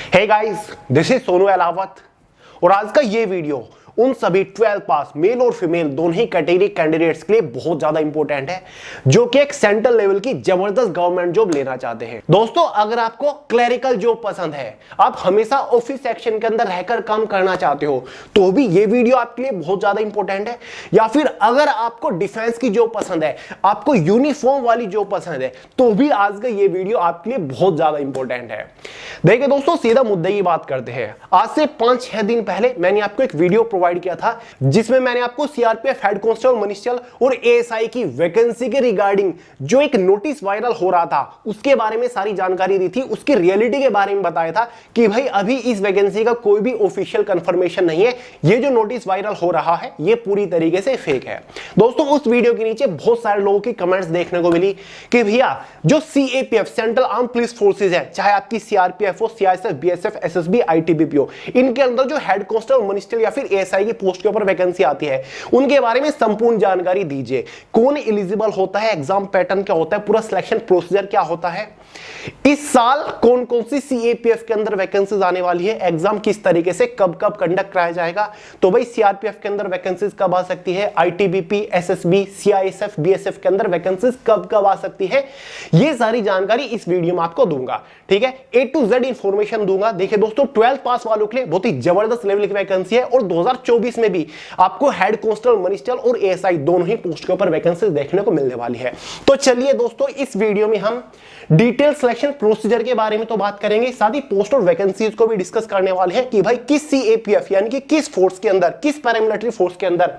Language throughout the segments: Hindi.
Hey guys, this is Sonu Alawat और आज का ये वीडियो उन सभी 12 पास मेल और फीमेल दोनों ही कैटेगरी कैंडिडेट्स के लिए बहुत ज्यादा इंपॉर्टेंट है जो कि एक सेंट्रल लेवल की जबरदस्त गवर्नमेंट जॉब लेना चाहते हैं। दोस्तों, अगर आपको क्लरिकल जॉब पसंद है, आप हमेशा ऑफिस सेक्शन के अंदर रहकर काम करना चाहते हो, तो भी ये वीडियो आपके लिए बहुत ज्यादा इंपॉर्टेंट है। या फिर अगर आपको डिफेंस की जॉब पसंद है, आपको यूनिफॉर्म वाली जॉब पसंद है, तो भी आज का ये वीडियो आपके लिए बहुत ज्यादा इंपॉर्टेंट है। देखिए दोस्तों, सीधा मुद्दे की बात करते हैं। आज से 5-6 दिन पहले मैंने आपको एक वीडियो प्रोवाइड किया था जिसमें मैंने आपको सीआरपीएफ हेड कांस्टेबल मनिस्टर और एएसआई की वैकेंसी के रिगार्डिंग जो एक नोटिस वायरल हो रहा था उसके बारे में सारी जानकारी दी थी, उसकी रियलिटी के बारे में बताया था कि भाई अभी इस वैकेंसी का कोई भी ऑफिशियल कंफर्मेशन नहीं है, ये जो नोटिस वायरल हो रहा है ये पूरी तरीके से फेक है। दोस्तों, उस वीडियो के नीचे बहुत सारे लोगों की कमेंट्स देखने को मिली कि भैया जो CAPF central arm police forces है, चाहे आपकी सीआरपीएफ हो, सीआईएसएफ, बीएसएफ, एसएसबी, आईटीबीपी हो, इनके अंदर जो हेड कांस्टेबल मनिस्टर या फिर एएसआई की पोस्ट के ऊपर वैकेंसी आती है, उनके बारे में संपूर्ण जानकारी दीजिए। कौन एलिजिबल होता है, एग्जाम पैटर्न क्या होता है, पूरा सिलेक्शन प्रोसीजर क्या होता है, इस साल कौन कौन सी सीएपीएफ के अंदर वैकेंसीज आने वाली है, एग्जाम किस तरीके से कब कब कंडक्ट कराया जाएगा। तो भाई सीआरपीएफ के अंदर वैकेंसीज कब आ सकती है, आईटीबीपी, एसएसबी, सीआईएसएफ, बीएसएफ के अंदर वैकेंसीज कब कब आ सकती है, ये सारी जानकारी इस वीडियो में आपको दूंगा। ठीक है, ए टू जेड इंफॉर्मेशन दूंगा। देखिए दोस्तों, 12 पास वालों के लिए बहुत ही जबरदस्त लेवल की वैकेंसी है और 2024 में भी आपको हेड कांस्टेबल मनिस्टर और एएसआई दोनों ही पोस्ट के ऊपर वैकेंसीज देखने को मिलने वाली है। तो चलिए दोस्तों, इस वीडियो में हम डिटेल सिलेक्शन प्रोसीजर के बारे में तो बात करेंगे, साथ ही पोस्ट और वैकेंसीज को भी डिस्कस करने वाले हैं कि भाई किस सीएपीएफ यानी कि किस फोर्स के अंदर, किस पैरामिलिट्री फोर्स के अंदर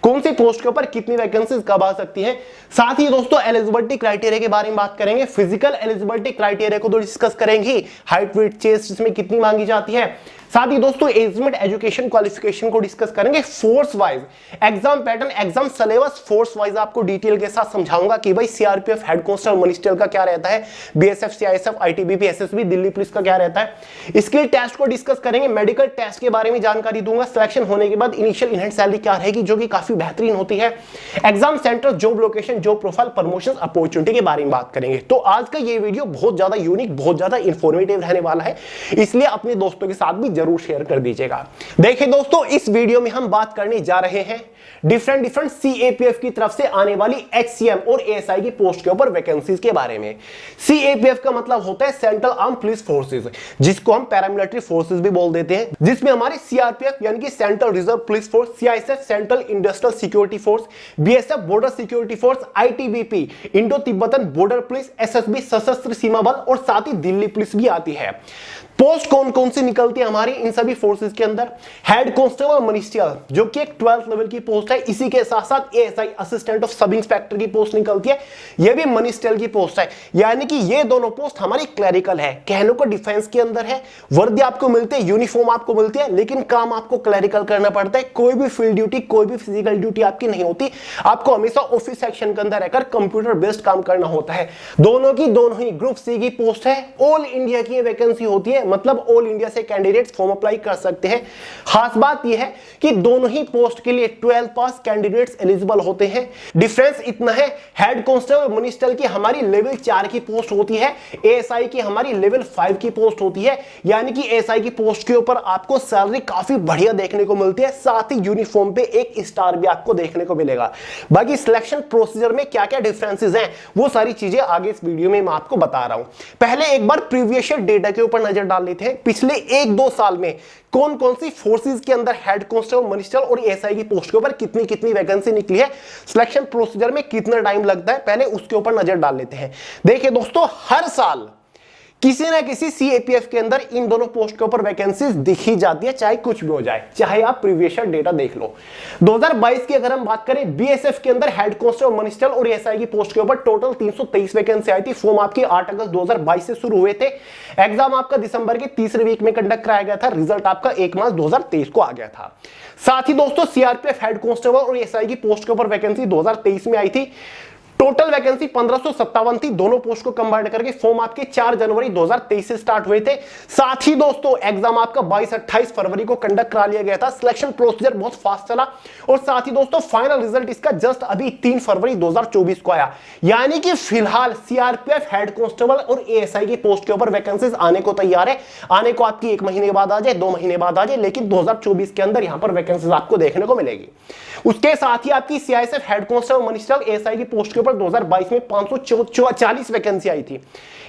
कौन सी पोस्ट के ऊपर कितनी वैकेंसीज कब आ सकती है। साथ ही दोस्तों एलिजिबिलिटी क्राइटेरिया के बारे में बात करेंगे, फिजिकल एलिजिबिलिटी क्राइटेरिया को तो डिस्कस करेंगे, हाइट, वेट, चेस्ट इसमें कितनी मांगी जाती है। साथ ही दोस्तों एजमेंट, एजुकेशन, क्वालिफिकेशन को डिस्कस करेंगे, force wise exam pattern, exam syllabus force wise आपको डिटेल के साथ समझाऊंगा कि भाई सीआरपीएफ हेड कांस्टेबल मनिस्टर का क्या रहता है, BSF, CISF, ITBP, SSB, Delhi police का क्या रहता है। स्किल टेस्ट को डिस्कस करेंगे, मेडिकल टेस्ट के बारे में जानकारी दूंगा, सिलेक्शन होने के बाद इनिशियल इन हैंड सैलरी क्या रहेगी जो कि काफी बेहतरीन होती है, exam centre, job location, job profile, promotion opportunity के बारे में बात करेंगे। तो आज का ये वीडियो बहुत ज्यादा यूनिक, बहुत ज्यादा इंफॉर्मेटिव रहने वाला है, इसलिए अपने दोस्तों के साथ भी जरूर शेयर कर दीजिएगा। देखिए दोस्तों, इस वीडियो में हम बात करने जा रहे हैं डिफरेंट सीएपीएफ की तरफ से आने वाली एचसीएम और एएसआई की पोस्ट के ऊपर वैकेंसीज के बारे में। सीएपीएफ का मतलब होता है सेंट्रल आर्म पुलिस फोर्सेज, जिसको हम पैरामिलिट्री फोर्सेज भी बोल देते हैं, जिसमें हमारे सीआरपीएफ यानी कि central reserve police force, CISF central industrial security force, BSF border security force, ITBP Indo Tibetan border police, SSB सशस्त्र सीमा बल और साथ ही दिल्ली पुलिस भी आती है। पोस्ट कौन कौन सी निकलती है हमारी इन सभी फोर्सेज के अंदर, हेड कांस्टेबल मनिस्टर जो कि एक 12th लेवल की पोस्ट है, इसी के साथ साथ ASI assistant of sub inspector की पोस्ट निकलती है, यह भी मनिस्टर की पोस्ट है, यानी कि ये दोनों पोस्ट हमारी क्लरिकल है। कहने को डिफेंस के अंदर है, वर्दी आपको मिलती है, यूनिफॉर्म आपको मिलती है, लेकिन काम आपको क्लरिकल करना पड़ता है। कोई भी फील्ड ड्यूटी, कोई भी फिजिकल ड्यूटी आपकी नहीं होती, आपको हमेशा ऑफिस सेक्शन के अंदर रहकर कंप्यूटर बेस्ड काम करना होता है। दोनों ही ग्रुप सी की पोस्ट है, ऑल इंडिया की वैकेंसी होती है, मतलब ऑल इंडिया से कैंडिडेट्स फॉर्म अप्लाई कर सकते हैं। खास बात यह है कि दोनों ही पोस्ट के लिए 12 पास कैंडिडेट्स एलिजिबल होते हैं। डिफरेंस इतना है, हेड कांस्टेबल मनिस्टर की हमारी लेवल 4 की पोस्ट होती है, एएसआई की हमारी लेवल 5 की पोस्ट होती है, यानी कि एएसआई की पोस्ट के ऊपर आपको सैलरी काफी बढ़िया देखने को मिलती है, साथ ही यूनिफॉर्म पे 1 स्टार भी आपको देखने को मिलेगा। बाकी सिलेक्शन प्रोसीजर में क्या क्या डिफरेंसेस हैं वो सारी चीजें आगे इस वीडियो में मैं आपको बता रहा हूं। पहले एक बार प्रीवियस डेटा के ऊपर नजर डाल लेते हैं, पिछले 1-2 साल में कौन कौन सी फोर्सेज के अंदर हेड कांस्टेबल मनिस्टर और एएसआई की पोस्ट के ऊपर कितनी कितनी वैकेंसी निकली है, सिलेक्शन प्रोसीजर में कितना टाइम लगता है, पहले उसके ऊपर नजर डाल लेते हैं। देखिए दोस्तों, हर साल किसी ना किसी सीएपीएफ के अंदर इन दोनों पोस्ट के ऊपर वैकेंसीज दिखी जाती है, चाहे कुछ भी हो जाए, चाहे आप प्रीवियस डेटा देख लो। 2022 की अगर हम बात करें, बीएसएफ के अंदर हेड कांस्टेबल मनिस्टर और एएसआई की पोस्ट के ऊपर टोटल 323 वैकेंसी आई थी। फॉर्म आपकी 8 अगस्त 2022 से शुरू हुए थे, एग्जाम आपका दिसंबर के तीसरे वीक में कंडक्ट कराया गया था, रिजल्ट आपका 1 मार्च 2023 को आ गया था। साथ ही दोस्तों सीआरपीएफ हेड कांस्टेबल और एएसआई की पोस्ट के ऊपर वैकेंसी 2023 में आई थी। टोटल वैकेंसी 1557 थी। दोनों पोस्ट को कंबाइन करके फॉर्म आपके 4 जनवरी 2023 से स्टार्ट हुए थे। साथ ही दोस्तों एग्जाम आपका 22-28 फरवरी को कंडक्ट करा लिया गया था। सिलेक्शन प्रोसीजर बहुत फास्ट चला और साथ ही दोस्तों फाइनल रिजल्ट इसका जस्ट अभी 3 फरवरी 2024 को आया। यानी कि फिलहाल सीआरपीएफ हेड कांस्टेबल और एएसआई की पोस्ट के ऊपर वैकेंसीज आने को तैयार है। आने को आपकी 1 महीने बाद आ जाए, 2 महीने बाद आ जाए, लेकिन 2024 के अंदर यहां पर वैकेंसीज आपको देखने को मिलेगी। उसके साथ ही आपकी CISF head constable magistrate ASI की पोस्ट के ऊपर 2022 में 540 वैकेंसी आई थी।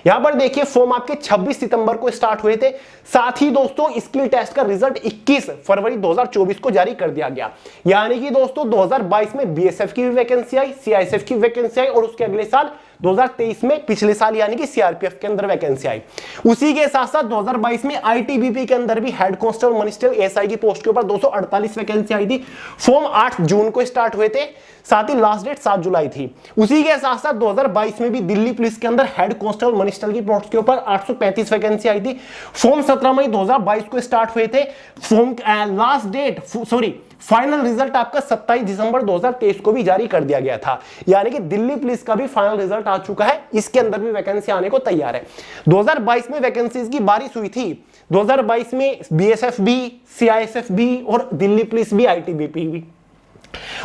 यहां पर देखिए फॉर्म आपके 26 सितंबर को स्टार्ट हुए थे। साथ ही दोस्तों स्किल टेस्ट का रिजल्ट 21 फरवरी 2024 को जारी कर दिया गया। यानी कि दोस्तों 2022 में बीएसएफ की भी वैकेंसी आई, सीआईएसएफ की वैकेंसी आई और उसके अगले साल 2023 में पिछले साल यानी कि सीआरपीएफ के अंदर वैकेंसी आई। उसी के साथ साथ 2022 में आईटीबीपी के अंदर भी हेड कांस्टेबल मजिस्ट्रेट एएसआई की पोस्ट के ऊपर 248 वैकेंसी आई थी। फॉर्म 8 जून को स्टार्ट हुए थे, साथ ही लास्ट डेट 7 जुलाई थी। उसी के साथ साथ 2022 में भी दिल्ली पुलिस के अंदर हेड कांस्टेबल मजिस्ट्रेट की पोस्ट के ऊपर 835 वैकेंसी आई थी। फॉर्म 17 मई 2022 को स्टार्ट हुए थे। Form last date final result आपका 27 दिसंबर 2023 को भी जारी कर दिया गया था। यानी कि दिल्ली पुलिस का भी फाइनल रिजल्ट आ चुका है, इसके अंदर भी वैकेंसी आने को तैयार है। 2022 में वैकेंसीज की बारिश हुई थी। 2022 में बीएसएफ भी, सीआईएसएफ भी और दिल्ली पुलिस भी, आईटीबीपी भी।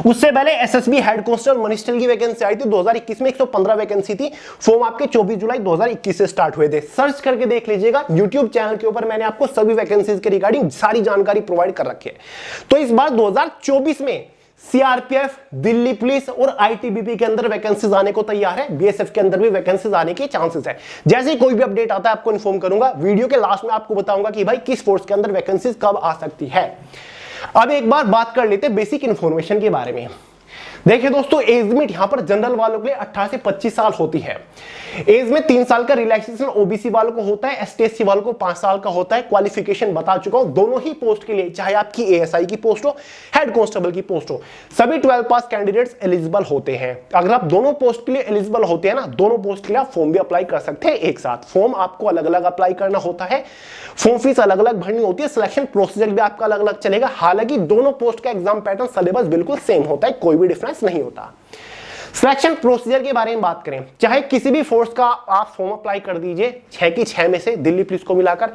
उससे पहले एसएसबी हेड कांस्टेबल मजिस्ट्रेट की वैकेंसी आई थी। 2021 में 115 वैकेंसी थी। फॉर्म आपके 24 जुलाई 2021 से स्टार्ट हुए थे। सर्च करके देख लीजिएगा, यूट्यूब चैनल के ऊपर मैंने आपको सभी वैकेंसीज के रिगार्डिंग सारी जानकारी प्रोवाइड कर रखी है। तो इस बार 2024 में सीआरपीएफ, दिल्ली पुलिस और आईटीबीपी के अंदर वैकेंसीज आने को तैयार है। बीएसएफ के अंदर भी वैकेंसीज आने के चांसेस है। जैसे ही कोई भी अपडेट आता है आपको इन्फॉर्म करूंगा। वीडियो के लास्ट में आपको बताऊंगा कि भाई किस फोर्स के अंदर वैकेंसीज कब आ सकती है। अब एक बार बात कर लेते हैं बेसिक इंफॉर्मेशन के बारे में। देखिए दोस्तों एज लिमिट यहां पर जनरल वालों के लिए 18 से 25 साल होती है। एज में 3 साल का रिलैक्सेशन ओबीसी वालों को होता है, एसटी/एससी वालों को 5 साल का होता है। क्वालिफिकेशन बता चुका हूं दोनों ही पोस्ट के लिए, चाहे आपकी एएसआई की पोस्ट हो, हेड कांस्टेबल की पोस्ट हो, सभी 12 पास कैंडिडेट्स एलिजिबल होते हैं। अगर आप दोनों पोस्ट के लिए एलिजिबल होते हैं ना, दोनों पोस्ट के लिए आप फॉर्म भी अप्लाई कर सकते हैं एक साथ। फॉर्म आपको अलग अलग अप्लाई करना होता है, फॉर्म फीस अलग अलग भरनी होती है, सिलेक्शन प्रोसीजर भी आपका अलग अलग चलेगा। हालांकि दोनों पोस्ट का एग्जाम पैटर्न सिलेबस बिल्कुल सेम होता है, कोई भी डिफरेंस नहीं होता। सिलेक्शन प्रोसीजर के बारे में बात करें, चाहे किसी भी फोर्स का आप फॉर्म अप्लाई कर दीजिए, 6 की 6 में से दिल्ली पुलिस को मिलाकर,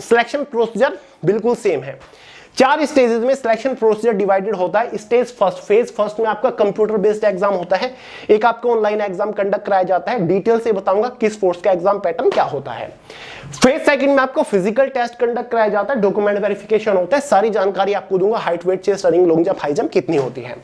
सिलेक्शन बिल्कुल सेम है। 4 स्टेजेस में सिलेक्शन प्रोसीजर डिवाइडेड होता है। स्टेज फर्स्ट, फेज फर्स्ट में आपका कंप्यूटर बेस्ड एग्जाम होता है। एक आपका ऑनलाइन एग्जाम कंडक्ट कराया जाता है। डिटेल से बताऊंगा किस फोर्स का एग्जाम पैटर्न क्या होता है। फेज सेकंड में आपको फिजिकल टेस्ट कंडक्ट कराया जाता है, डॉक्यूमेंट वेरिफिकेशन होता है। सारी जानकारी आपको दूंगा, height, weight, chest, running, long jump, high jump कितनी होती है।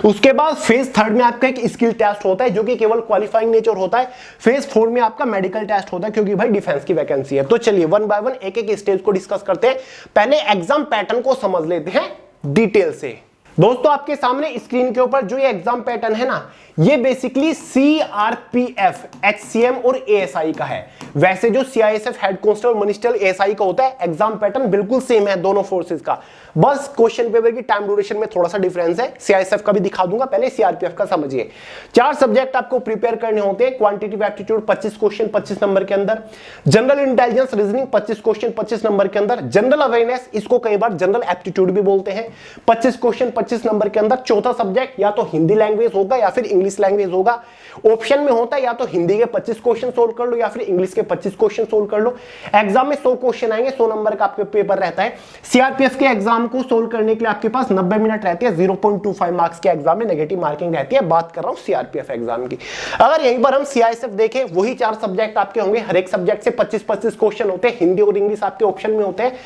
उसके बाद फेज थर्ड में आपका एक स्किल टेस्ट होता है जो कि केवल क्वालिफाइंग नेचर होता है। फेज 4 में आपका मेडिकल टेस्ट होता है क्योंकि भाई डिफेंस की वैकेंसी है। तो चलिए 1 बाय 1 एक एक स्टेज को डिस्कस करते हैं। पहले एग्जाम पैटर्न को समझ लेते हैं डिटेल से। दोस्तों आपके सामने स्क्रीन के ऊपर जो ये एग्जाम पैटर्न है ना, ये बेसिकली सीआरपीएफ, एचसीएम और एएसआई का है। वैसे जो CISF head constable magistrate ASI का होता है, एग्जाम पैटर्न बिल्कुल सेम है दोनों फोर्सेस का, बस क्वेश्चन पेपर की टाइम ड्यूरेशन में थोड़ा सा डिफरेंस है। सीआईएसएफ का भी दिखा दूंगा, पहले सीआरपीएफ का समझिए। 4 सब्जेक्ट आपको प्रिपेयर करने होते हैं। क्वांटिटेटिव एप्टीट्यूड 25 क्वेश्चन 25 नंबर के अंदर, general intelligence reasoning 25 question 25 number के अंदर, जनरल अवेयरनेस, इसको कई बार जनरल एप्टीट्यूड भी बोलते हैं, 25 क्वेश्चन 25 नंबर के अंदर। चौथा सब्जेक्ट या तो हिंदी लैंग्वेज होगा या फिर इंग्लिश लैंग्वेज होगा। ऑप्शन में होता है या तो हिंदी के 25 क्वेश्चन सोल्व कर लो या फिर इंग्लिश के 25 क्वेश्चन सोल्व कर लो। एग्जाम में 100 क्वेश्चन आएंगे, 100 नंबर का आपके पेपर रहता है। सीआरपीएफ के एग्जाम को सोल्व करने के लिए आपके पास 90 मिनट रहती है। 0.25 मार्क्स के एग्जाम में नेगेटिव मार्किंग रहती है। बात कर रहा हूं सीआरपीएफ एग्जाम की। अगर यहीं पर हम सीआईएसएफ देखें, वही 4 सब्जेक्ट आपके होंगे, हर एक सब्जेक्ट से 25-25 क्वेश्चन होते हैं। हिंदी और इंग्लिश आपके ऑप्शन में होते हैं।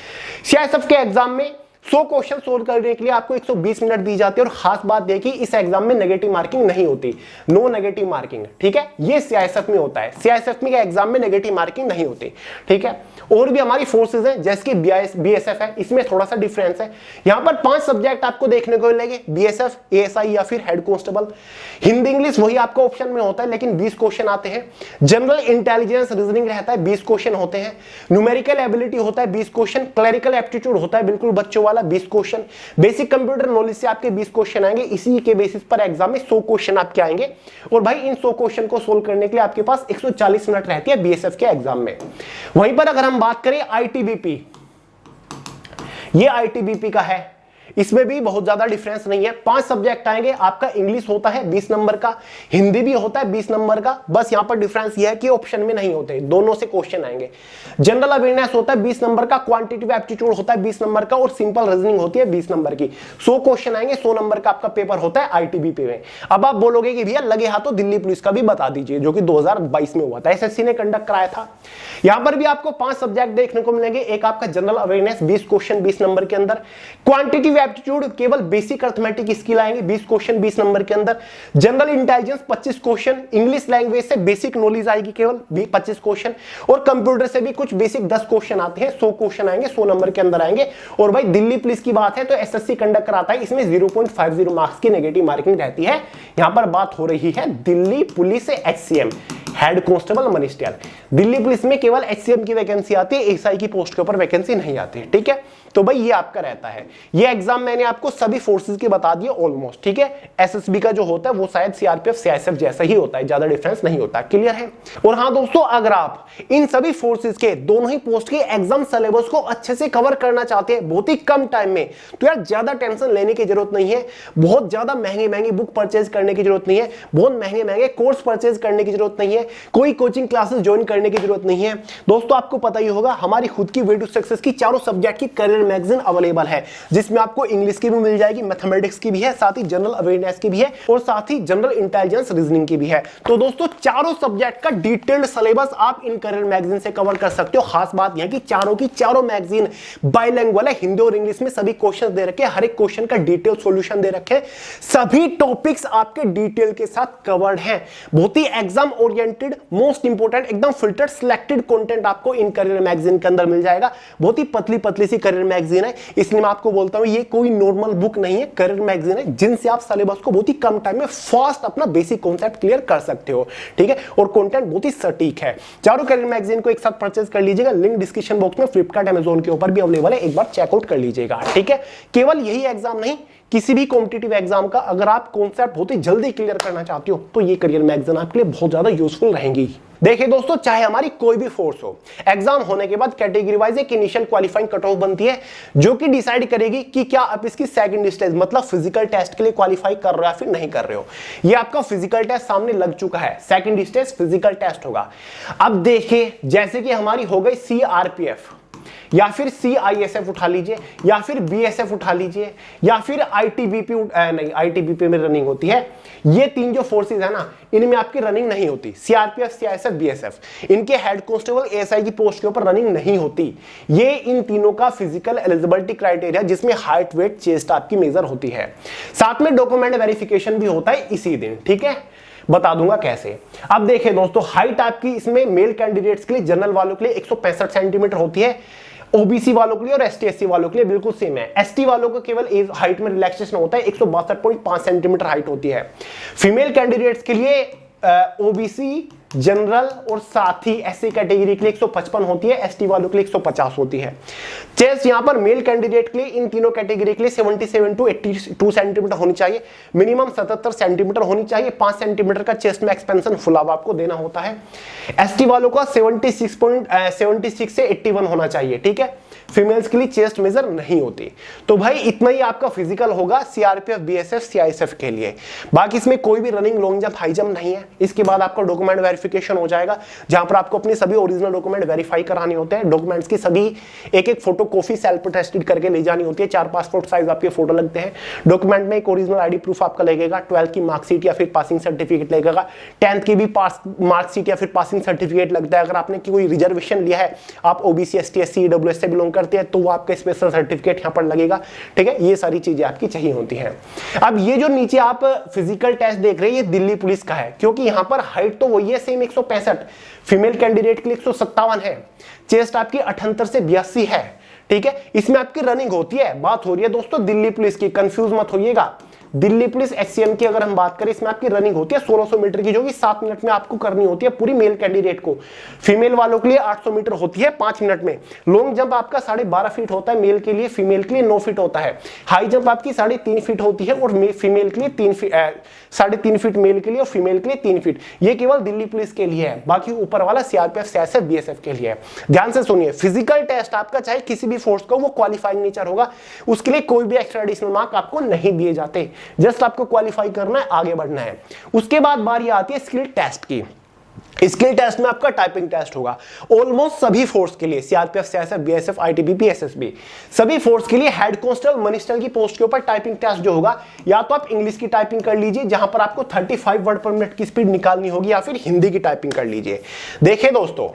सीआईएसएफ के एग्जाम में 100 क्वेश्चन सोल्व करने के लिए आपको 120 मिनट दी जाती है। और खास बात देखिए, इस एग्जाम में नेगेटिव मार्किंग नहीं होती, नो नेगेटिव मार्किंग, ठीक है। ये सीआईएसएफ में होता है। सीआईएसएफ में एग्जाम में नेगेटिव मार्किंग नहीं होती, ठीक है। और भी हमारी फोर्सेज हैं जैसे कि बीएसएफ है, इसमें थोड़ा सा डिफरेंस है। यहां पर 5 सब्जेक्ट आपको देखने को मिलेंगे, बीएसएफ, एएसआई या फिर हेड कांस्टेबल। हिंदी इंग्लिश वही आपका ऑप्शन में होता है, लेकिन 20 क्वेश्चन आते हैं। जनरल इंटेलिजेंस रीजनिंग रहता है, 20 क्वेश्चन होते हैं। न्यूमेरिकल एबिलिटी होता है 20 क्वेश्चन। क्लरिकल एप्टीट्यूड होता है बिल्कुल बच्चों वाला, 20 क्वेश्चन। बेसिक कंप्यूटर नॉलेज से आपके 20 क्वेश्चन आएंगे। इसी के बेसिस पर एग्जाम में 100 क्वेश्चन आपके आएंगे। और भाई इन 100 क्वेश्चन को सोल्व करने के लिए आपके पास 140 मिनट रहती है बीएसएफ के एग्जाम में। वहीं पर अगर हम बात करें आईटीबीपी, ये आईटीबीपी का है। इसमें भी बहुत ज्यादा डिफरेंस नहीं है। 5 सब्जेक्ट आएंगे, आपका इंग्लिश होता है 20 नंबर का, हिंदी भी होता है 20 नंबर का, बस यहां पर डिफरेंस यह है कि ऑप्शन में नहीं होते, दोनों से क्वेश्चन आएंगे। जनरल अवेयरनेस होता है 20 नंबर का, क्वांटिटेटिव एप्टीट्यूड होता है 20 नंबर का और सिंपल रीजनिंग होती है 20 नंबर की। 100 क्वेश्चन आएंगे, 100 नंबर का आपका पेपर होता है आईटीबीपी में। अब आप बोलोगे कि भैया लगे हाथों दिल्ली पुलिस का भी बता दीजिए, जो कि 2022 में हुआ था, एसएससी ने कंडक्ट कराया था। यहां पर भी आपको 5 सब्जेक्ट देखने को मिलेंगे। एक आपका जनरल अवेयरनेस 20 क्वेश्चन 20 नंबर के अंदर, क्वांटिटेटिव एप्टीट्यूड केवल बेसिक अरिथमेटिक स्किल आएंगे 20 क्वेश्चन 20 नंबर के अंदर, general intelligence 25 question, English language से बेसिक नॉलेज आएगी केवल 25 क्वेश्चन, और कंप्यूटर से भी कुछ बेसिक 10 क्वेश्चन आते हैं, 100 क्वेश्चन आएंगे, 100 नंबर के अंदर आएंगे। और भाई दिल्ली पुलिस की बात है तो एसएससी कंडक्ट कराता है, इसमें 0.50 मार्क्स की नेगेटिव मार्किंग रहती है। यहां पर बात हो रही है Delhi police HCM, head constable minister. Delhi police में केवल एचसीएम की वैकेंसी आती है, एसआई की पोस्ट के ऊपर वैकेंसी नहीं आती है, ठीक है। तो भाई ये आपका रहता है। ये एग्जाम मैंने आपको सभी फोर्सेस के बता दिए ऑलमोस्ट, ठीक है। एसएसबी का जो होता है वो शायद सीआरपीएफ सीआईएसएफ जैसा ही होता है, ज्यादा डिफरेंस नहीं होता, क्लियर है। और हाँ दोस्तों, अगर आप इन सभी फोर्सेस के दोनों ही पोस्ट के एग्जाम सिलेबस को अच्छे से कवर करना चाहते हैं बहुत ही कम टाइम में, तो यार ज्यादा टेंशन लेने की जरूरत नहीं है, बहुत ज्यादा महंगी बुक परचेज करने की जरूरत नहीं है, बहुत महंगे कोर्स परचेज करने की जरूरत नहीं है, कोई कोचिंग क्लासेस ज्वाइन करने की जरूरत नहीं है। दोस्तों आपको पता ही होगा हमारी खुद की वे टू सक्सेस की चारों सब्जेक्ट की करियर मैगजीन अवेलेबल है, जिसमें आपको इंग्लिश की भी मिल जाएगी, मैथमेटिक्स की भी है, साथ ही जनरल अवेयरनेस की भी है और साथ ही जनरल इंटेलिजेंस रीजनिंग की भी है। तो दोस्तों चारों सब्जेक्ट का डिटेल्ड सिलेबस आप इन करियर मैगजीन से कवर कर सकते हो। खास बात यह कि चारों की चारों मैगजीन बाइलिंगुअल है, हिंदी और इंग्लिश में सभी क्वेश्चन दे रखे हैं, हर एक क्वेश्चन का डिटेल सॉल्यूशन दे रखे हैं, सभी टॉपिक्स आपके डिटेल के साथ कवर्ड हैं। बहुत ही एग्जाम ओरिएंटेड, मोस्ट इंपोर्टेंट, एकदम फिल्टर्ड सिलेक्टेड कंटेंट आपको इन करियर मैगजीन के अंदर मिल जाएगा। बहुत ही पतली पतली सी करियर मैगजीन है, इसलिए मैं आपको बोलता हूं ये कोई नॉर्मल बुक नहीं है, करियर मैगजीन है, जिनसे आप सिलेबस को बहुत ही कम टाइम में फास्ट अपना बेसिक कॉन्सेप्ट क्लियर कर सकते हो, ठीक है। और कंटेंट बहुत ही सटीक है। चारों करियर मैगजीन को एक साथ परचेज कर लीजिएगा, लिंक डिस्क्रिप्शन बॉक्स में फ्लिपकार्ट अमेज़न के ऊपर भी अवेलेबल है, एक बार चेकआउट कर लीजिएगा, ठीक है। केवल यही एग्जाम नहीं, किसी भी कॉम्पिटिटिव एग्जाम का अगर आप कॉन्सेप्ट बहुत ही जल्दी क्लियर करना चाहते हो तो ये करियर मैगजीन आपके लिए बहुत ज्यादा यूजफुल रहेंगी। देखिए दोस्तों, चाहे हमारी कोई भी फोर्स हो, एग्जाम होने के बाद कैटेगरी वाइज एक इनिशियल क्वालिफाइंग कट ऑफ बनती है, जो कि डिसाइड करेगी कि क्या आप इसकी सेकंड स्टेज मतलब फिजिकल टेस्ट के लिए क्वालिफाई कर रहे हो या फिर नहीं कर रहे हो। ये आपका फिजिकल टेस्ट सामने लग चुका है, सेकंड स्टेज फिजिकल टेस्ट होगा। अब देखिए, जैसे कि हमारी हो गई सीआरपीएफ या फिर सीआईएसएफ उठा लीजिए, या फिर बीएसएफ उठा लीजिए, या फिर आईटीबीपी नहीं, आईटीबीपी में रनिंग होती है। ये तीन जो फोर्सेस है ना, इनमें आपकी रनिंग नहीं होती। सीआरपीएफ, सीआईएसएफ, बीएसएफ, इनके हेड कांस्टेबल एएसआई की पोस्ट के ऊपर रनिंग नहीं होती। ये इन तीनों का फिजिकल एलिजिबिलिटी क्राइटेरिया, जिसमें हाइट, वेट, चेस्ट आपकी मेजर होती है। साथ में डॉक्यूमेंट वेरिफिकेशन भी होता है इसी दिन, ठीक है। बता दूंगा कैसे। अब देखिए दोस्तों, हाइट आपकी इसमें मेल कैंडिडेट्स के लिए, जनरल वालों के लिए 165 सेंटीमीटर होती है, ओबीसी वालों के लिए और एसटी एससी वालों के लिए बिल्कुल सेम है। एसटी वालों को केवल एज हाइट में रिलैक्सेशन होता है, 162.5 सेंटीमीटर हाइट होती है। फीमेल कैंडिडेट्स के लिए ओबीसी, जनरल और साथ ही एससी कैटेगरी के लिए 155 होती है, एसटी वालों के लिए 150 होती है। चेस्ट यहां पर मेल कैंडिडेट के लिए, इन तीनों कैटेगरी के लिए 77 टू 82 सेंटीमीटर होनी चाहिए, मिनिमम 77 सेंटीमीटर होनी चाहिए। 5 सेंटीमीटर का चेस्ट में एक्सपेंशन फुलावा आपको देना होता है। एसटी वालों का 76 से 81 होना चाहिए, ठीक है। फीमेल्स के लिए चेस्ट मेजर नहीं होती। तो भाई इतना ही आपका फिजिकल होगा सीआरपीएफ, बीएसएफ, सीआईएसएफ के लिए। बाकी इसमें कोई भी running, long jump, high jump नहीं है। इसके बाद आपका डॉक्यूमेंट वेरिफिकेशन हो जाएगा, जहां पर आपको अपने सभी ओरिजिनल डॉक्यूमेंट वेरीफाई कराने होते हैं। डॉक्यूमेंट्स की सभी एक फोटो कॉपी सेल्फ अटेस्टेड करके ले जानी होती है। 4 पासपोर्ट साइज आपके फोटो लगते हैं। डॉक्यूमेंट में एक ओरिजिनल आईडी प्रूफ आपका लगेगा, 12th की मार्कशीट या फिर पासिंग सर्टिफिकेट लगेगा, 10th की भी मार्कशीट या फिर पासिंग सर्टिफिकेट लगता है। अगर आपने कोई रिजर्वेशन लिया है, आप ओबीसी, एसटी, एससी, ईडब्ल्यूएस से बिलोंग करते हैं, तो वो आपका स्पेशल सर्टिफिकेट यहां पर लगेगा, ठीक है। ये सारी चीजें आपकी चाहिए होती हैं। अब ये जो नीचे आप फिजिकल टेस्ट देख रहे हैं, ये दिल्ली पुलिस का है, क्योंकि यहां पर हाइट तो वही है सेम 165, फीमेल कैंडिडेट के लिए 157 है, चेस्ट आपकी 78 से 82 है, ठीक है। इसमें आपकी रनिंग होती है। बात हो रही है दोस्तों दिल्ली पुलिस की, कंफ्यूज मत होइएगा। दिल्ली पुलिस HCM की अगर हम बात करें, इसमें आपकी रनिंग होती है 1600 मीटर की, जो कि 7 मिनट में आपको करनी होती है पूरी मेल कैंडिडेट को। फीमेल वालों के लिए 800 मीटर होती है 5 मिनट में। लॉन्ग जंप आपका 12.5 फीट होता है मेल के लिए, फीमेल के लिए 9 फीट होता है। हाई जंप आपकी 3.5 फीट होती है और फीमेल के लिए 3.5 फीट मेल के लिए और फीमेल के लिए 3 फीट। ये केवल दिल्ली पुलिस के लिए है, बाकी ऊपर वाला CRPF, CSF, BSF के लिए है। ध्यान से सुनिए, फिजिकल टेस्ट आपका चाहे किसी भी फोर्स का वो क्वालिफाइंग नेचर होगा, उसके लिए कोई भी एक्स्ट्रा एडिशनल मार्क आपको नहीं दिए जाते। जस्ट आपको क्वालिफाई करना है, आगे बढ़ना है। उसके बाद बारी आती है स्किल टेस्ट की। स्किल टेस्ट में आपका टाइपिंग टेस्ट होगा ऑलमोस्ट सभी फोर्स के लिए, CRPF, CSF, BSF, ITBP, SSB, सभी फोर्स के लिए। हेड कांस्टेबल, मनिस्टर की पोस्ट के ऊपर टाइपिंग टेस्ट जो होगा, या तो आप इंग्लिश की टाइपिंग कर लीजिए जहां पर आपको 35 वर्ड पर मिनट की स्पीड निकालनी होगी, या फिर हिंदी की टाइपिंग कर लीजिए। देखिए दोस्तों,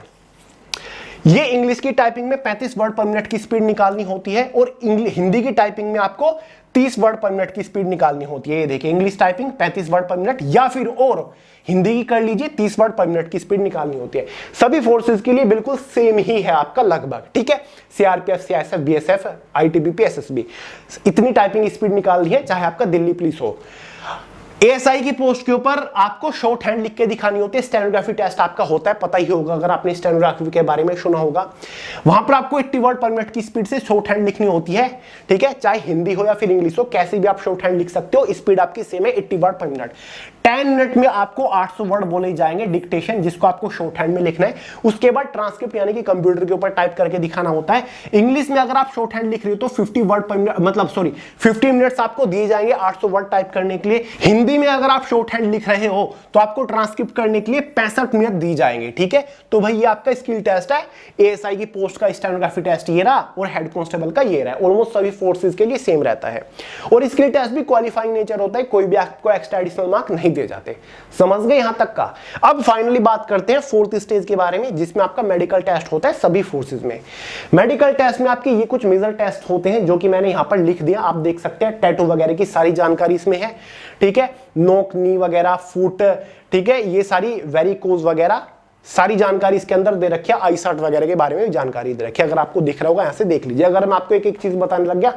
ये इंग्लिश की टाइपिंग में 35 वर्ड पर मिनट की स्पीड निकालनी होती है और हिंदी की टाइपिंग में आपको 30 वर्ड पर मिनट की स्पीड निकालनी होती है। ये देखिए, इंग्लिश टाइपिंग 35 वर्ड पर मिनट, या फिर और हिंदी की कर लीजिए 30 वर्ड पर मिनट की स्पीड निकालनी होती है। सभी फोर्सेस के लिए बिल्कुल सेम ही है आपका लगभग, ठीक है। CRPF, CSF, BSF, ITBP, SSB, इतनी टाइपिंग स्पीड निकालनी है, चाहे आपका दिल्ली पुलिस हो। ASI की पोस्ट के ऊपर आपको शॉर्ट हैंड लिख के दिखानी होती है। स्टेनोग्राफी टेस्ट आपका होता है, पता ही होगा अगर आपने स्टेनोग्राफी के बारे में सुना होगा। वहां पर आपको 80 वर्ड पर मिनट की स्पीड से शॉर्ट हैंड लिखनी होती है, ठीक है। चाहे हिंदी हो या फिर इंग्लिश हो, कैसे भी आप शॉर्ट हैंड लिख सकते हो। स्पीड आपकी सेम है 80 वर्ड पर मिनट। 10 मिनट में आपको 800 वर्ड बोले जाएंगे डिक्टेशन, जिसको आपको शॉर्ट हैंड में लिखना है। उसके बाद ट्रांसक्रिप्ट यानी कि कंप्यूटर के ऊपर टाइप करके दिखाना होता है। इंग्लिश में अगर आप शॉर्ट हैंड लिख रहे हो तो 50 वर्ड पर मिनट, मतलब 50 मिनट्स आपको दिए जाएंगे 800 वर्ड टाइप करने के लिए। हिंदी में अगर आप शॉर्ट हैंड लिख रहे हो तो आपको ट्रांसक्रिप्ट करने के लिए 65 मिनट दी जाएंगे, ठीक है। तो भाई ये आपका स्किल टेस्ट है। ASI की पोस्ट का स्टेनोग्राफी टेस्ट ये रहा और हेड कांस्टेबल का ये रहा। ऑलमोस्ट सभी फोर्सेस के लिए सेम रहता है और स्किल टेस्ट भी क्वालिफाइंग नेचर होता है, कोई भी आपको एक्स्ट्रा एडिशनल मार्क नहीं दिए जाते। समझ गए यहां तक का। अब फाइनली बात करते हैं 4th स्टेज के बारे में, जिसमें आपका मेडिकल टेस्ट होता है सभी फोर्सेस में। मेडिकल टेस्ट में आपके ये कुछ मेजर टेस्ट होते हैं जो कि मैंने यहां पर लिख दिया, आप देख सकते हैं। टैटू वगैरह की सारी जानकारी इसमें है, ठीक है। नोक, नी वगैरह, फुट, ठीक है, ये सारी वेरिकोज वगैरह सारी जानकारी इसके अंदर दे रखी है। ISAT वगैरह के बारे में भी जानकारी दे रखी है, अगर आपको दिख रहा होगा यहां से देख लीजिए। अगर मैं आपको एक एक चीज बताने लग गया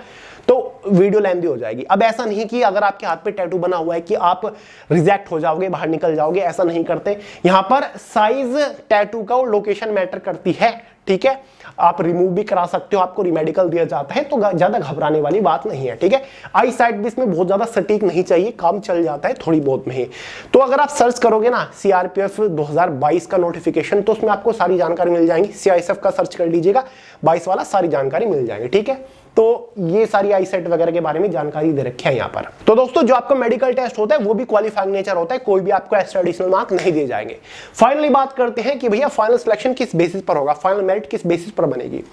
तो वीडियो लेंदी हो जाएगी। अब ऐसा नहीं कि अगर आपके हाथ पे टैटू बना हुआ है कि आप रिजेक्ट हो जाओगे, बाहर निकल जाओगे, ऐसा नहीं करते। यहां पर साइज टैटू का और लोकेशन मैटर करती है, ठीक है। आप रिमूव भी करा सकते हो, आपको रिमेडिकल दिया जाता है, तो ज्यादा घबराने वाली बात नहीं है, ठीक है। ISAT भी इसमें बहुत ज्यादा सटीक नहीं चाहिए, काम चल जाता है थोड़ी बहुत में ही। तो अगर आप सर्च करोगे ना CRPF 2022 का नोटिफिकेशन, तो उसमें आपको सारी जानकारी मिल जाएंगी। CISF का सर्च कर लीजिएगा, 22 वाला, सारी जानकारी मिल जाएगी, ठीक है। तो ये सारी ISAT वगैरह के बारे में जानकारी दे रखी है यहाँ पर। तो दोस्तों, जो आपका मेडिकल टेस्ट होता है वो भी क्वालिफाइंग नेचर होता है, कोई भी आपको एक्स्ट्रा एडिशनल मार्क नहीं दिए जाएंगे। फाइनली बात करते हैं कि भैया फाइनल सिलेक्शन किस बेसिस पर होगा, फाइनल मेरिट किस बेसिस पर बनेगी।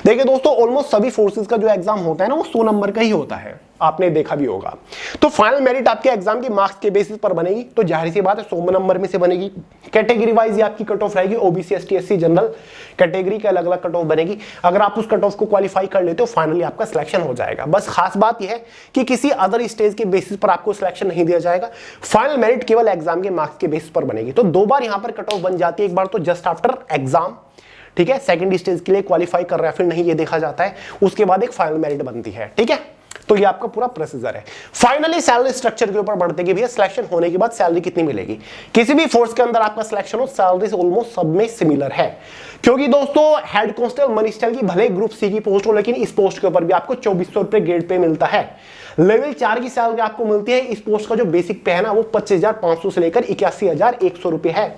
देखिए दोस्तों, ऑलमोस्ट सभी फोर्सेस का जो एग्जाम होता है ना, वो 100 नंबर का ही होता है, आपने देखा भी होगा। तो फाइनल मेरिट आपके एग्जाम के मार्क्स के बेसिस पर बनेगी, तो जाहिर सी बात है 100 नंबर में से बनेगी। कैटेगरी वाइज आपकी कट ऑफ रहेगी, OBC, ST, SC, general category के अलग अलग कट ऑफ बनेगी। अगर आप उस कट ऑफ को क्वालिफाई कर लेते हो, फाइनली आपका सिलेक्शन हो जाएगा। बस खास बात यह है कि किसी अदर स्टेज के बेसिस पर आपको सिलेक्शन नहीं दिया जाएगा। फाइनल मेरिट केवल एग्जाम के मार्क्स के बेसिस पर बनेगी। तो 2 बार यहां पर कट ऑफ बन जाती है, एक बार तो जस्ट आफ्टर एग्जाम, ठीक है, सेकंड स्टेज के लिए क्वालिफाई कर रहा है फिर नहीं, ये देखा जाता है। उसके बाद एक फाइनल मेरिट बनती है, ठीक है। तो ये आपका पूरा प्रोसीजर है। फाइनली सैलरी स्ट्रक्चर के ऊपर बढ़ते कि भैया सिलेक्शन होने के बाद सैलरी कितनी मिलेगी। किसी भी फोर्स के अंदर आपका सिलेक्शन हो, सैलरी ऑलमोस्ट सब में सिमिलर है, क्योंकि दोस्तों हेड कांस्टेबल, मनिस्टर की भले ग्रुप C की पोस्ट हो, लेकिन इस पोस्ट के ऊपर भी आपको 2400 रुपए ग्रेड पे मिलता है। लेवल 4 की सैलरी आपको मिलती है। इस पोस्ट का जो बेसिक पे है ना, वो 25,500 से लेकर 81,100 रुपए है,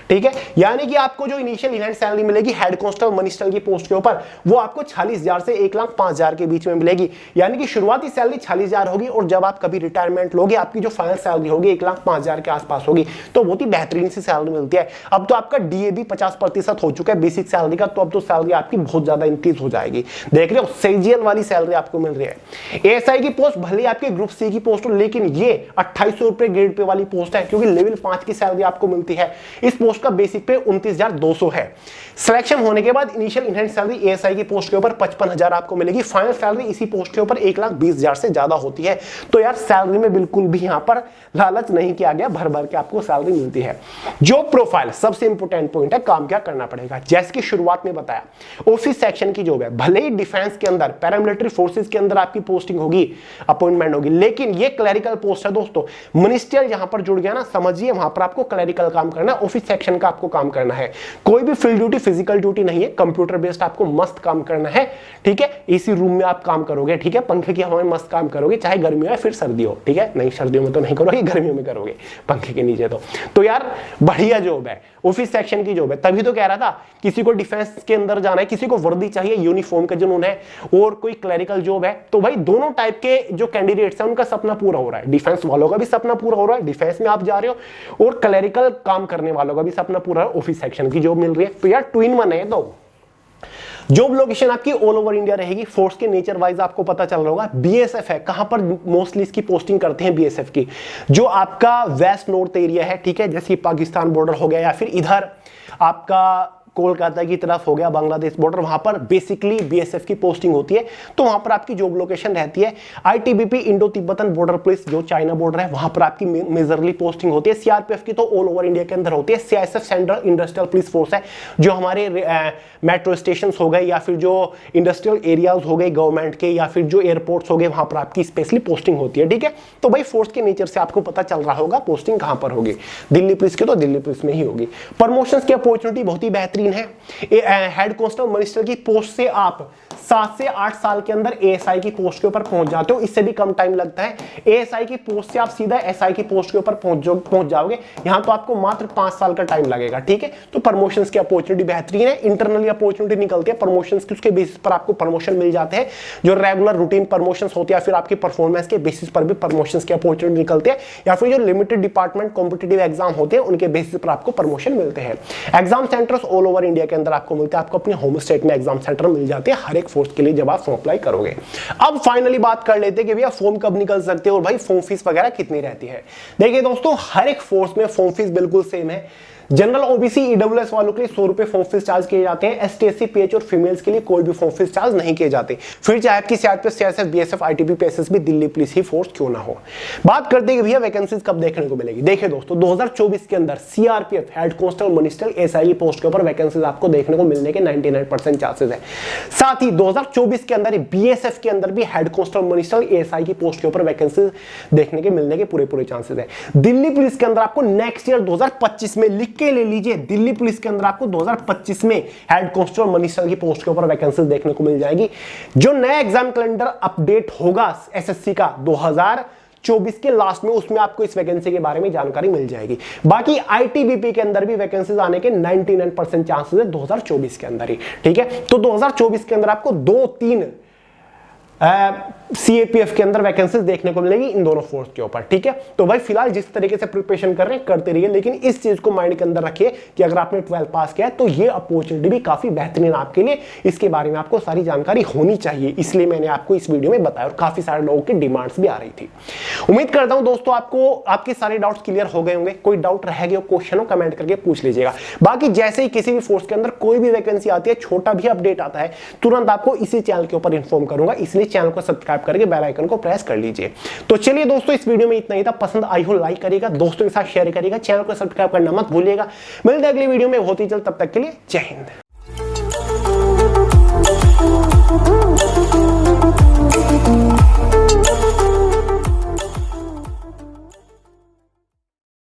ठीक है। यानी कि आपको जो इनिशियल इवेंट सैलरी मिलेगी हेड कांस्टेबल, मनिस्टर की पोस्ट के ऊपर, वो आपको 40,000 से 1,05,000 के बीच में मिलेगी। यानी कि शुरुआती सैलरी 40,000 होगी और जब आप कभी रिटायरमेंट लोगे, आपकी जो फाइनल सैलरी होगी 1,05,000 के आसपास होगी। तो बहुत ही बेहतरीन सी सैलरी मिलती है। अब तो आपका DA भी 50% हो चुका है बेसिक सैलरी का, तो अब तो सैलरी आपकी बहुत ज्यादा इंक्रीज हो जाएगी। देख रहे हो, CGL वाली सैलरी आपको मिल रही है। ASI की पोस्ट भले आपके ग्रुप C की पोस्ट हो, लेकिन ये 2800 रुपए ग्रेड पे वाली पोस्ट है, क्योंकि लेवल 5 की सैलरी आपको मिलती है। इस पोस्ट का बेसिक पे 29,200 है। सिलेक्शन होने के बाद इनिशियल इनहेंड सैलरी ASI की पोस्ट के ऊपर 55,000 आपको मिलेगी। फाइनल सैलरी इसी पोस्ट के ऊपर 1,20,000 से ज्यादा होती है। तो यार सैलरी में बिल्कुल भी यहां पर लालच नहीं किया गया, भर भर के आपको सैलरी मिलती है। जॉब प्रोफाइल सबसे इंपॉर्टेंट पॉइंट है, काम क्या करना पड़ेगा। जैसे कि शुरुआत में बताया, ऑफिस सेक्शन की जॉब है, भले ही डिफेंस के अंदर पैरामिलिट्री फोर्सेस के अंदर आपकी पोस्टिंग होगी, अपॉइंटमेंट होगी, लेकिन ये क्लरिकल पोस्ट है दोस्तों। मिनिस्ट्रियल जहां पर जुड़ गया ना, समझिए वहां पर आपको क्लरिकल काम करना है, ऑफिस सेक्शन का आपको काम करना है। कोई भी फील्ड ड्यूटी, फिजिकल ड्यूटी नहीं है, कंप्यूटर बेस्ड आपको मस्त काम करना है, ठीक है। इसी रूम में आप काम करोगे, ठीक है, पंखे की हवा में मस्त काम करोगे, चाहे गर्मी हो या फिर सर्दी हो, ठीक है। नहीं, सर्दियों में तो नहीं करोगे, गर्मियों में करोगे पंखे के नीचे। तो यार बढ़िया जॉब है, ऑफिस सेक्शन की जॉब है। तभी तो कह रहा था किसी को डिफेंस के अंदर जाना है, किसी को वर्दी चाहिए, यूनिफॉर्म का जुनून है, और कोई क्लरिकल जॉब है, तो भाई दोनों टाइप के जो कैंडिडेट्स हैं उनका सपना पूरा हो रहा है। डिफेंस वालों का भी सपना पूरा हो रहा है, डिफेंस में आप जा रहे हो, और क्लरिकल काम करने वालों का भी सपना पूरा है, ऑफिस सेक्शन की जॉब मिल रही है। तो यार ट्विन वन है। तो जॉब लोकेशन आपकी ऑल ओवर इंडिया रहेगी। फोर्स के नेचर वाइज आपको पता चल रहा होगा, बीएसएफ है, कहां पर मोस्टली इसकी पोस्टिंग करते हैं बीएसएफ की, जो आपका वेस्ट नॉर्थ एरिया है, ठीक है, जैसे पाकिस्तान बॉर्डर हो गया, या फिर इधर आपका कोलकाता की तरफ हो गया, बांग्लादेश बॉर्डर, वहां पर बेसिकली बीएसएफ की पोस्टिंग होती है। तो वहां पर आपकी जॉब लोकेशन रहती है। ITBP, Indo Tibetan border police, जो चाइना बॉर्डर है, वहां पर आपकी मेजरली पोस्टिंग होती है। सीआरपीएफ की तो ऑल ओवर इंडिया के अंदर होती है। CISF central industrial police force है, जो हमारे मेट्रो स्टेशन हो गए, या फिर जो इंडस्ट्रियल एरियाज हो गए गवर्नमेंट के, या फिर जो एयरपोर्ट्स हो गए, वहां पर आपकी स्पेशली पोस्टिंग होती है, ठीक है। तो भाई फोर्स के नेचर से आपको पता चल रहा होगा पोस्टिंग कहां पर होगी। दिल्ली पुलिस की तो दिल्ली पुलिस में ही होगी। प्रमोशंस की अपॉर्चुनिटी बहुत ही बेहतरीन है। हेड कांस्टेबल मिनिस्टर की पोस्ट से आप 7 से 8 साल के अंदर एएसआई की पोस्ट के ऊपर पहुंच जाते हो, इससे भी कम टाइम लगता है। एएसआई की पोस्ट से आप सीधा एसआई की पोस्ट के ऊपर पहुंच जाओगे, यहां तो आपको मात्र 5 साल का टाइम लगेगा, ठीक है। तो प्रमोशंस की अपॉर्चुनिटी बेहतरीन है। इंटरनली अपॉर्चुनिटी निकलती है प्रमोशंस की, उसके बेसिस पर आपको प्रमोशन मिल जाते हैं, जो रेगुलर रूटीन प्रमोशंस होते हैं, फिर आपकी परफॉर्मेंस के बेसिस पर भी प्रमोशंस की अपॉर्चुनिटी निकलते हैं, या फिर जो लिमिटेड डिपार्टमेंट कॉम्पिटिटिव एग्जाम होते हैं उनके बेसिस पर आपको प्रमोशन मिलते हैं। Exam centres all over India के अंदर आपको मिलते हैं, आपको अपने होम स्टेट में एग्जाम सेंटर मिल जाते हैं हर एक फोर्स के लिए जब आप फॉर्म अप्लाई करोगे। अब फाइनली बात कर लेते हैं कि भैया फॉर्म कब निकल सकते हैं और भाई फॉर्म फीस वगैरह कितनी रहती है। देखिए दोस्तों, हर एक फोर्स में फॉर्म फीस बिल्कुल सेम है। जनरल ओबीसी ईडब्ल्यूएस वालों के लिए 100 रुपए फॉर्म फीस चार्ज किए जाते हैं। एसटी एससी पीएच और फीमेल्स के लिए कोई भी फॉर्म फीस चार्ज नहीं किए जाते, फिर चाहे आपकी CRPF CSF BSF ITBP SSB Delhi police ही फोर्स क्यों ना हो। बात करते हैं कि भैया वैकेंसीज कब देखने को मिलेगी। देखिए दोस्तों, 2024 के अंदर CRPF head constable minister SI post के ऊपर वैकेंसीज आपको देखने को मिलने के 99% चांसेस है। साथ ही 2024 के अंदर बीएसएफ के अंदर भी हेड कांस्टेबल मिनिस्टर एसआई की पोस्ट के ऊपर वैकेंसीज देखने के मिलने के पूरे चांसेस है। दिल्ली पुलिस के अंदर आपको नेक्स्ट ईयर 2025 में, लिख के ले लीजिए, दिल्ली पुलिस के अंदर आपको 2025 में हेड कांस्टेबल मिनिस्टर की पोस्ट के ऊपर वैकेंसीज देखने को मिल जाएगी। जो नया एग्जाम कैलेंडर अपडेट होगा एसएससी का 2024 के लास्ट में, उसमें आपको इस वैकेंसी के बारे में जानकारी मिल जाएगी। बाकी आईटीबीपी के अंदर भी वैकेंसीज आने के 99% चांसेस है 2024 के अंदर ही, ठीक है। तो 2024 के अंदर आपको 2-3 सीएपीएफ के अंदर वैकेंसीज देखने को मिलेगी इन दोनों फोर्स के ऊपर, ठीक है। तो भाई फिलहाल जिस तरीके से प्रिपरेशन कर रहे हैं करते रहिए, लेकिन इस चीज को माइंड के अंदर रखिए कि अगर आपने 12 पास किया है तो ये अपॉर्चुनिटी भी काफी बेहतरीन आपके लिए, इसके बारे में आपको सारी जानकारी होनी चाहिए, इसलिए मैंने आपको इस वीडियो में बताया और काफी सारे लोगों की डिमांड्स भी आ रही थी। उम्मीद करता हूं दोस्तों आपको आपके सारे डाउट्स क्लियर हो गए होंगे। कोई डाउट रह गया क्वेश्चन हो कमेंट करके पूछ लीजिएगा। बाकी जैसे ही किसी भी फोर्स के अंदर कोई भी वैकेंसी आती है, छोटा भी अपडेट आता है, तुरंत आपको इसी चैनल के ऊपर इन्फॉर्म करूंगा, इसलिए चैनल को सब्सक्राइब करके बेल आइकन को प्रेस कर लीजिए। तो चलिए दोस्तों, इस वीडियो में इतना ही था। पसंद आई हो लाइक करिएगा, दोस्तों के साथ शेयर करिएगा, चैनल को सब्सक्राइब करना मत भूलिएगा। मिलते हैं अगली वीडियो में बहुत ही जल्द, तब तक के लिए जय हिंद।